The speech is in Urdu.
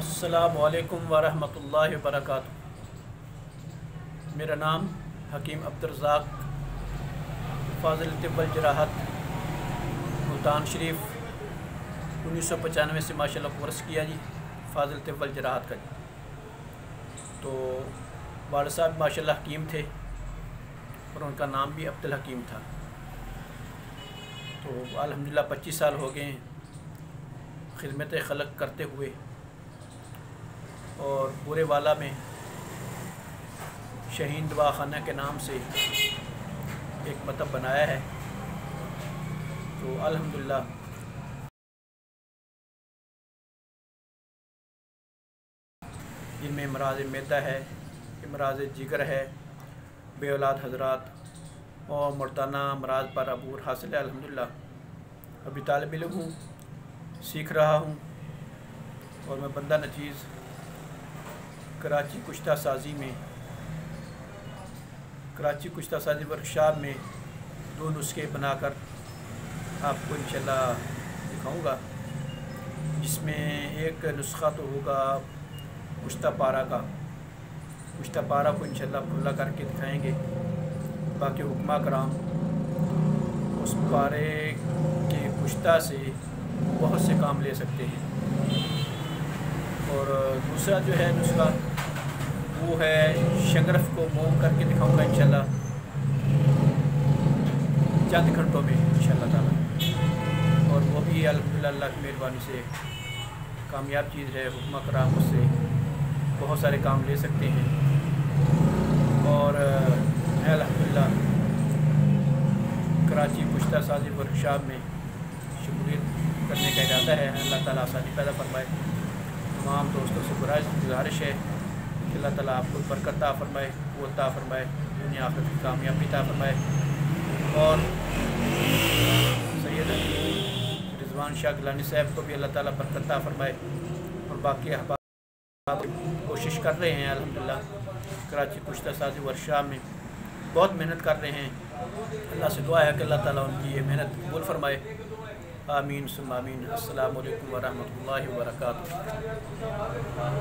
السلام علیکم ورحمۃ اللہ وبرکاتہ۔ میرا نام حکیم عبدالرزاق فاضل طب الجراحت ملتان شریف 1995 سے ماشاءاللہ کورس کیا جی فاضل طب الجراحت کا جی۔ تو والد صاحب ماشاءاللہ حکیم تھے اور ان کا نام بھی عبدالحکیم تھا۔ تو الحمدللہ 25 سال ہو گئے ہیں خدمت خلق کرتے ہوئے، اور پورے والا میں شہین دواخانہ کے نام سے ایک مکتب بنایا ہے۔ تو الحمدللہ جن میں امراض معدہ ہے، امراض جگر ہے، بے اولاد حضرات اور مردانہ امراض پر عبور حاصل ہے۔ الحمدللہ ابھی طالب علم ہوں، سیکھ رہا ہوں، اور میں بندہ نچیز کراچی کشتہ سازی ورکشاپ میں 2 نسخے بنا کر آپ کو انشاءاللہ دکھاؤں گا، جس میں ایک نسخہ تو ہوگا کشتہ پارہ کا، کشتہ پارہ کو انشاءاللہ کھلا کر کے دکھائیں گے۔ باقی حکمہ کرام اس پارے کے کشتہ سے بہت سے کام لے سکتے ہیں۔ اور دوسرا جو ہے نسخہ وہ ہے شگرف کو موم کر کے دکھاؤں گا انشاءاللہ چند گھنٹوں میں انشاءاللہ تعالی، اور وہ بھی الحمدللہ اللہ کی مہربانی سے کامیاب چیز ہے۔ حکمہ کرام اس سے بہت سارے کام لے سکتے ہیں، اور الحمدللہ کراچی کشتہ سازی ورکشاپ میں شمولیت کرنے کا ارادہ ہے۔ اللہ تعالیٰ آسانی پیدا فرمائے۔ تمام دوستوں سے گزارش ہے کہ اللہ تعالیٰ آپ کو برکت عطا فرمائے، قوت عطا فرمائے، دنیا آخرت کی کامیابی عطا فرمائے، اور سید رضوان شاہ گیلانی صاحب کو بھی اللہ تعالیٰ برکت عطا فرمائے، اور باقی احباب کوشش کر رہے ہیں الحمدللہ کراچی کشتہ سازی ورکشاپ میں بہت محنت کر رہے ہیں۔ اللہ سے دعا ہے کہ اللہ تعالیٰ ان کی یہ محنت قبول فرمائے۔ آمین ثم آمین۔ السلام علیکم ورحمۃ اللہ وبرکاتہ۔